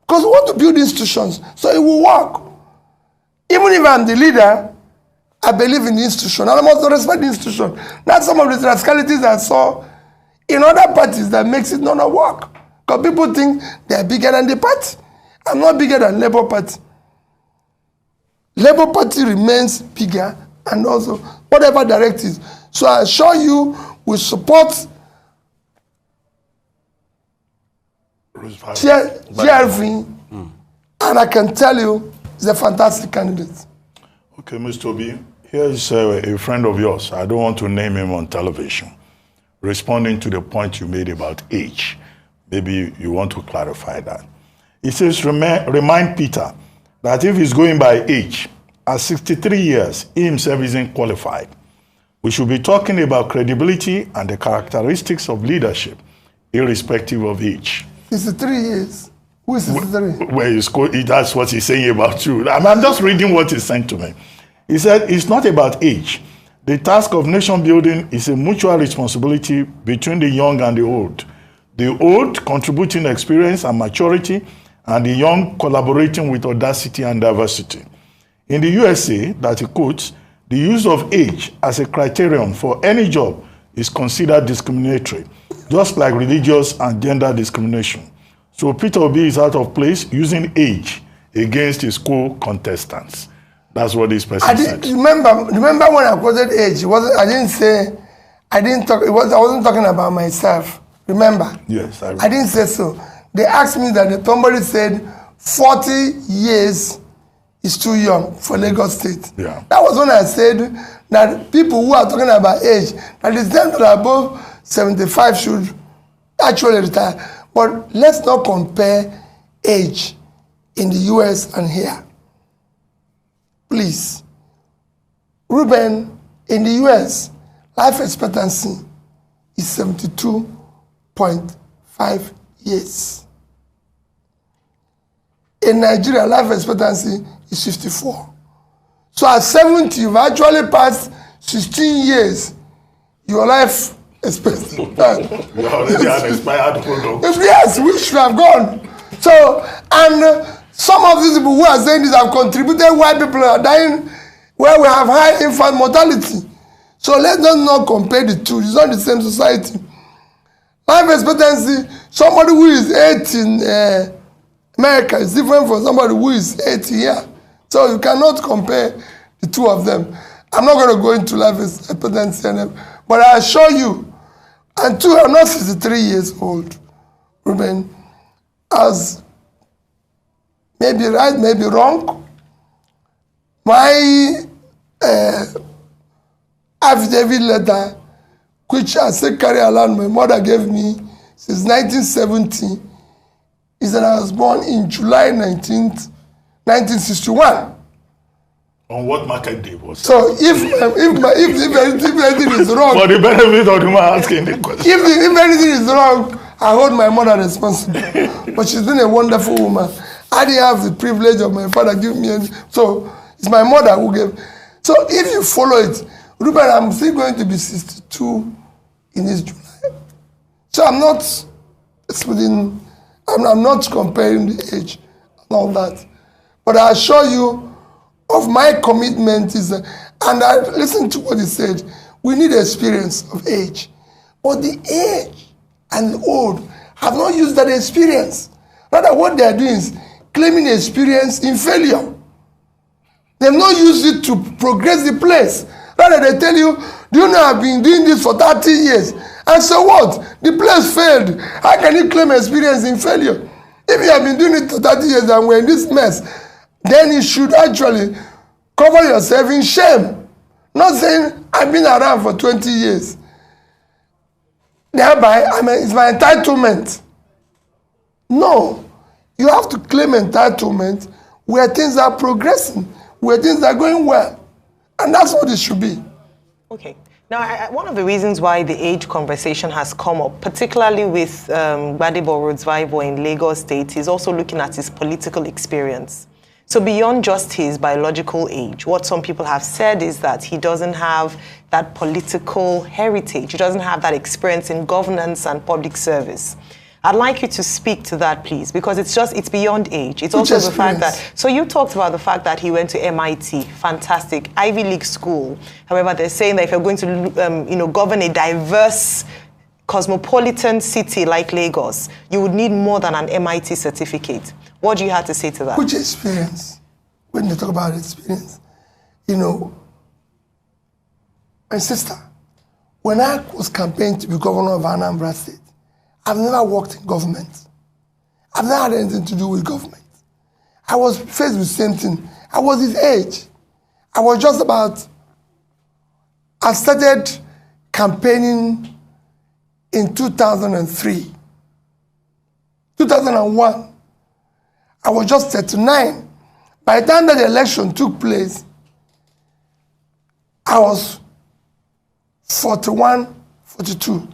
Because we want to build institutions, so it will work. Even if I'm the leader, I believe in the institution, and I must respect the institution. That's some of the rascalities I saw in other parties that makes it not work. Because people think they're bigger than the party. I'm not bigger than Labour Party. Labour Party remains bigger, and also whatever directives. So I assure you, we support GRV, and I can tell you, he's a fantastic candidate. Okay, Mr. Obi, here is a friend of yours. I don't want to name him on television. Responding to the point you made about age. Maybe you want to clarify that. He says, remind Peter that if he's going by age, at 63 years, he himself isn't qualified. We should be talking about credibility and the characteristics of leadership, irrespective of age. 63 years. Who is 63? That's what he's saying about you. I'm just reading what he sent to me. He said, it's not about age. The task of nation building is a mutual responsibility between the young and the old. The old contributing experience and maturity, and the young collaborating with audacity and diversity. In the USA, that he quotes, the use of age as a criterion for any job is considered discriminatory, just like religious and gender discrimination. So Peter Obi is out of place using age against his co-contestants. That's what this person said. Remember when I quoted age? I wasn't talking about myself. Remember? Yes, I didn't say so. They asked me that somebody said 40 years is too young for Lagos State. Yeah. That was when I said that people who are talking about age, that is them that are above 75 should actually retire. But let's not compare age in the US and here. Please. Ruben, in the US, life expectancy is 72.5 years. In Nigeria, life expectancy is 54. So at 70, you've actually passed 16 years. Your life expectancy. You already an expired product. Yes, we should have gone. So, and some of these people who are saying this have contributed why people are dying, where we have high infant mortality. So let's not compare the two. It's not the same society. Life expectancy, somebody who is 80 in America is different from somebody who is 80 here. So you cannot compare the two of them. I'm not going to go into life expectancy, but I assure you, and two, I'm not 63 years old, Ruben, as maybe right, maybe wrong. My affidavit letter, which I say carry along my mother gave me since 1970, is that I was born in July 19th, 1961. On what market day was it? So if anything is wrong, for the benefit of the man asking the question. if anything is wrong, I hold my mother responsible. But she's been a wonderful woman. I didn't have the privilege of my father giving me any, so it's my mother who gave. So if you follow it, Ruben, I'm still going to be 62 in this July. So I'm not splitting, I'm not comparing the age and all that. But I assure you of my commitment is, and I listened to what he said, we need experience of age. But the age and the old have not used that experience. Rather, what they are doing is claiming experience in failure. They've not used it to progress the place. Rather, they tell you, do you know I've been doing this for 30 years? And so what? The place failed. How can you claim experience in failure? If you have been doing it for 30 years and we're in this mess, then you should actually cover yourself in shame. Not saying, I've been around for 20 years. Thereby, it's my entitlement. No. You have to claim entitlement where things are progressing, where things are going well. And that's what it should be. Okay. Now, one of the reasons why the age conversation has come up, particularly with Gbadebo Rodsvivo in Lagos State, is also looking at his political experience. So beyond just his biological age, what some people have said is that he doesn't have that political heritage. He doesn't have that experience in governance and public service. I'd like you to speak to that, please, because it's beyond age. It's also the fact that, so you talked about the fact that he went to MIT, fantastic, Ivy League school. However, they're saying that if you're going to, govern a diverse, cosmopolitan city like Lagos, you would need more than an MIT certificate. What do you have to say to that? Which experience? When they talk about experience, my sister, when I was campaigning to be governor of Anambra State, I've never worked in government. I've never had anything to do with government. I was faced with the same thing. I was his age. I was just about, I started campaigning in 2003. 2001. I was just 39. By the time that the election took place, I was 41, 42.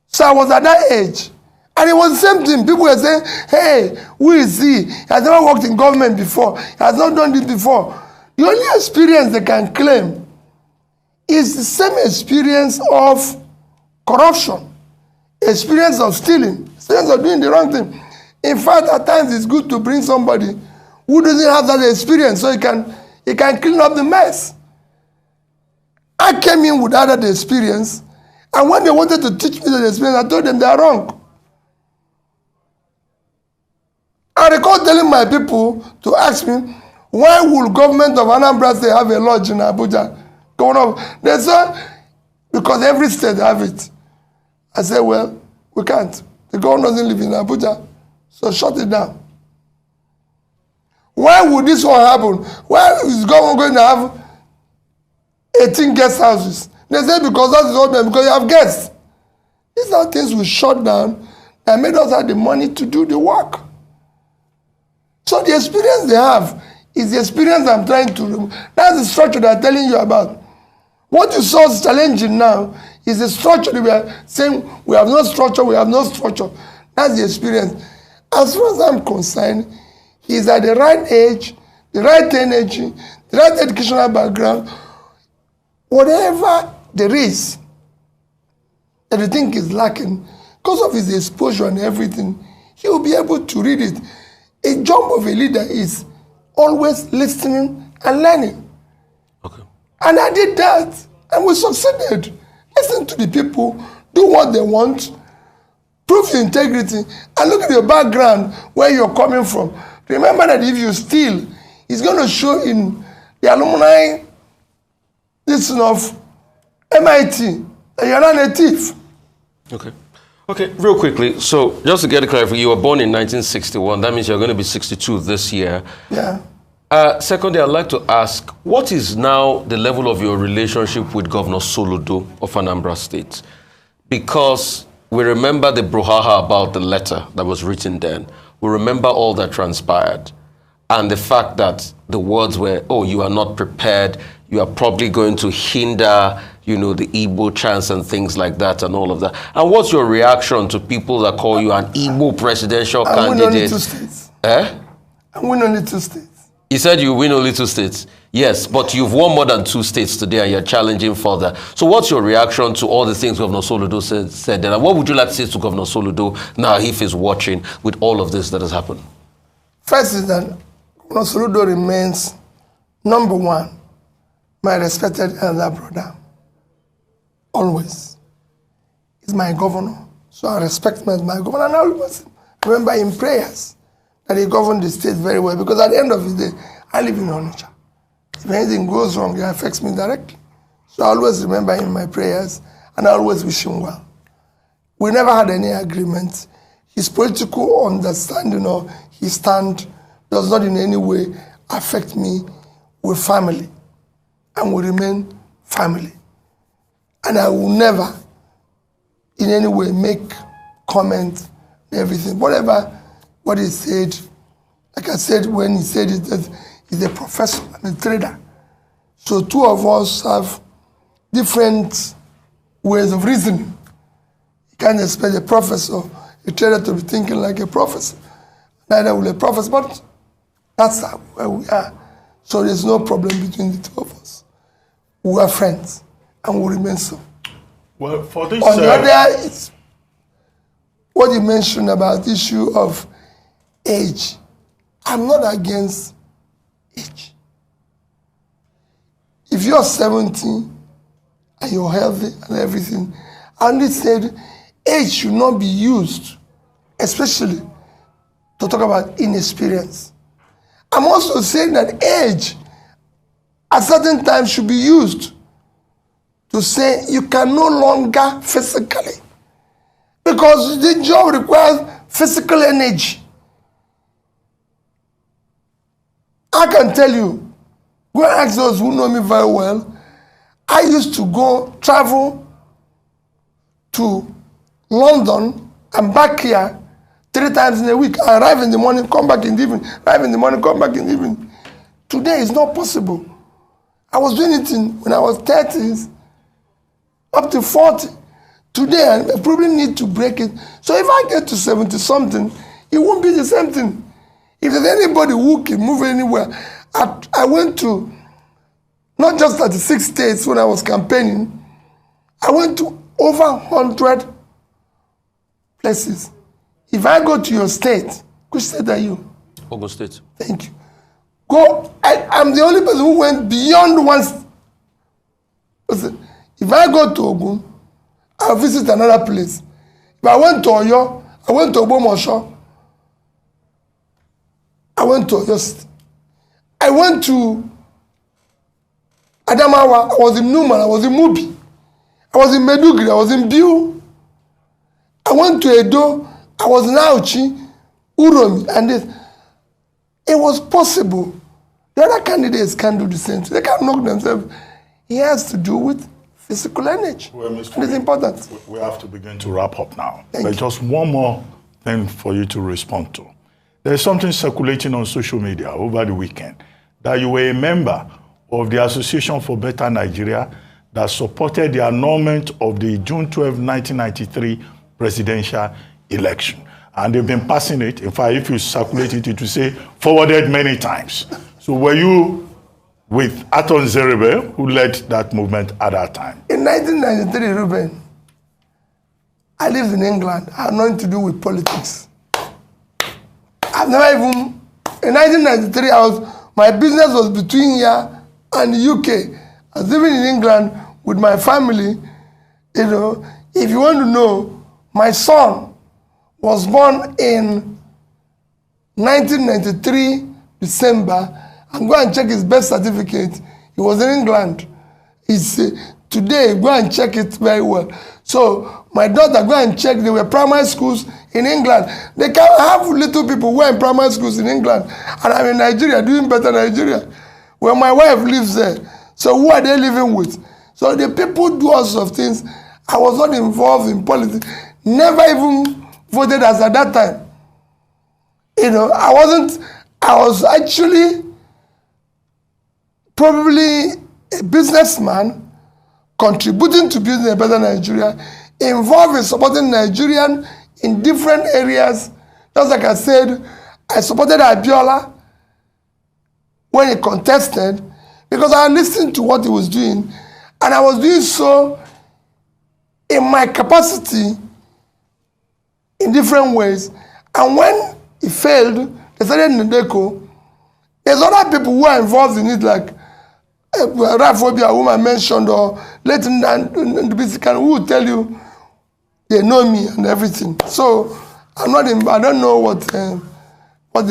So I was at that age. And it was the same thing. People were saying, hey, who is he? He has never worked in government before. He has not done this before. The only experience they can claim is the same experience of corruption, experience of stealing, experience of doing the wrong thing. In fact, at times it's good to bring somebody who doesn't have that experience so he can clean up the mess. I came in without that experience, and when they wanted to teach me that experience, I told them they are wrong. I recall telling my people to ask me, why will government of Anambra State have a lodge in Abuja? They said, because every state have it. I said, well, we can't. The government doesn't live in Abuja, so shut it down. Why would this one happen? Why is government going to have 18 guest houses? They said, because that's the government, because you have guests. These are things we shut down that made us have the money to do the work. So the experience they have is the experience I'm trying to remove. That's the structure that I'm telling you about. What you saw is challenging now is the structure that we are saying we have no structure, we have no structure. That's the experience. As far as I'm concerned, he's at the right age, the right energy, the right educational background. Whatever there is that you think is lacking, because of his exposure and everything, he will be able to read it. A job of a leader is always listening and learning. Okay. And I did that, and we succeeded. Listen to the people, do what they want, prove your integrity, and look at your background, where you're coming from. Remember that if you steal, it's going to show in the alumni listen of MIT that you're not a thief. Okay. Okay, real quickly, so just to get it clear, you were born in 1961. That means you're going to be 62 this year. Yeah. Secondly, I'd like to ask, what is now the level of your relationship with Governor Soludo of Anambra State? Because we remember the brouhaha about the letter that was written then. We remember all that transpired. And the fact that the words were, oh, you are not prepared, you are probably going to hinder, you know, the Igbo chance and things like that and all of that. And what's your reaction to people that call you an Igbo presidential candidate? I win only 2 states. Eh? I win only 2 states. You said you win only 2 states. Yes, but you've won more than 2 states today and you're challenging further. So what's your reaction to all the things Governor Soludo said then? And what would you like to say to Governor Soludo now if he's watching with all of this that has happened? First is that Governor Soludo remains, number one, my respected elder brother. Always. He's my governor. So I respect him as my governor. And I always remember in prayers that he governed the state very well. Because at the end of the day, I live in Onitsha. If anything goes wrong, it affects me directly. So I always remember him in my prayers. And I always wish him well. We never had any agreement. His political understanding or his stand does not in any way affect me. We're family. And we remain family. And I will never in any way make comments and everything. Whatever what he said, like I said when he said it, that he's a professor, I'm a trader. So 2 of us have different ways of reasoning. You can't expect a professor, a trader to be thinking like a professor. Neither will a professor, but that's where we are. So there's no problem between the 2 of us. We are friends, and we remain so. Well, for this... On the other, it's what you mentioned about the issue of age. I'm not against age. If you're 70 and you're healthy and everything, I only said age should not be used, especially to talk about inexperience. I'm also saying that age at certain times should be used to say you can no longer physically. Because the job requires physical energy. I can tell you, go and ask those who know me very well, I used to go travel to London and back here 3 times in a week. I arrive in the morning, come back in the evening, arrive in the morning, come back in the evening. Today is not possible. I was doing it when I was 30s, up to 40. Today, I probably need to break it. So if I get to 70-something, it won't be the same thing. If there's anybody who can move anywhere, I went to not just 36 states when I was campaigning, I went to over 100 places. If I go to your state, which state are you? Ogun State. Thank you. Go. I'm the only person who went beyond one. Listen, if I go to Ogun, I'll visit another place. If I went to Oyo, I went to Ogbomosho. I went to Oyo State. I went to Adamawa. I was in Numan. I was in Mubi. I was in Meduguri. I was in Biu. I went to Edo. I was in Auchi, Uromi, and this. It was possible. The other candidates can't do the same thing. They can't knock themselves. It has to do with physical energy. Well, and it's important. We have to begin to wrap up now. Thank But you. just one more thing for you to respond to. There's something circulating on social media over the weekend that you were a member of the Association for Better Nigeria that supported the annulment of the June 12, 1993 presidential election. And they've been passing it. In fact, if you circulate it, it will say forwarded many times. So were you with Aton Zerebe, who led that movement at that time? In 1993, Ruben, I lived in England. I had nothing to do with politics. I've never even, in 1993, my business was between here and the UK. I was living in England with my family. You know, if you want to know, my son was born in 1993, December, and go and check his birth certificate. He was in England. Today, go and check it very well. So my daughter, go and check. There were primary schools in England. They can have little people who are in primary schools in England. And I'm in Nigeria, doing better Nigeria. Well, my wife lives there. So who are they living with? So the people do all sorts of things. I was not involved in politics. Never even voted as at that time. You know, I was actually probably a businessman contributing to building a better Nigeria, involved in supporting Nigerians in different areas. Just like I said, I supported Abiola when he contested because I listened to what he was doing, and I was doing so in my capacity in different ways. And when he failed, they started Ndeko. There's other people who are involved in it, like Raphobia, whom I mentioned, or Leighton and who will tell you they know me and everything. So I don't know what they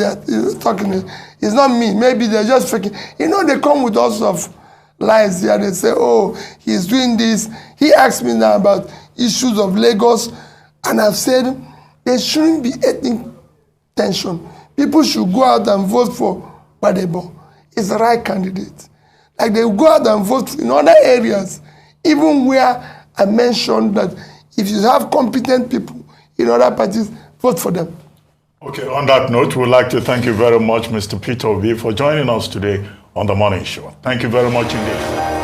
are talking about. It's not me. Maybe they're just faking. You know, they come with all sorts of lies here. They say, oh, he's doing this. He asked me now about issues of Lagos, and I've said there shouldn't be ethnic tension. People should go out and vote for Badebo. He's the right candidate. Like they go out and vote in other areas, even where I mentioned that if you have competent people in other parties, vote for them. Okay, on that note, we'd like to thank you very much, Mr. Peter Obi, for joining us today on The Morning Show. Thank you very much indeed.